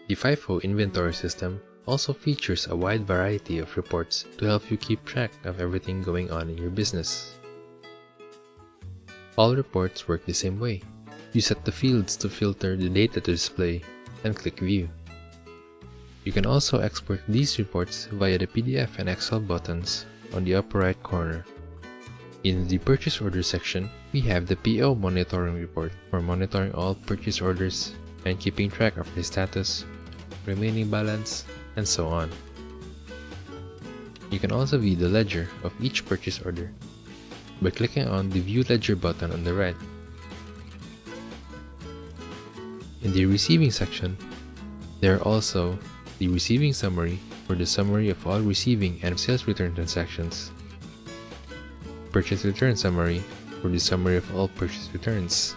The FIFO inventory system also features a wide variety of reports to help you keep track of everything going on in your business. All reports work the same way. You set the fields to filter the data to display and click View. You can also export these reports via the PDF and Excel buttons on the upper right corner. In the purchase order section, we have the PO monitoring report for monitoring all purchase orders and keeping track of the status, remaining balance, and so on. You can also view the ledger of each purchase order by clicking on the View Ledger button on the right. In the receiving section, there are also the receiving summary for the summary of all receiving and sales return transactions, purchase return summary for the summary of all purchase returns,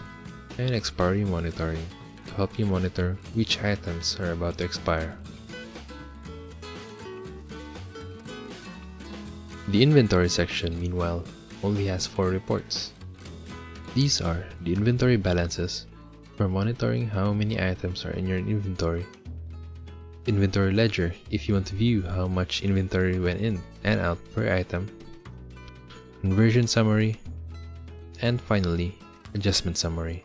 and expiry monitoring to help you monitor which items are about to expire. The inventory section, meanwhile, only has 4 reports. These are the inventory balances for monitoring how many items are in your inventory, inventory ledger if you want to view how much inventory went in and out per item, conversion summary, and finally, adjustment summary.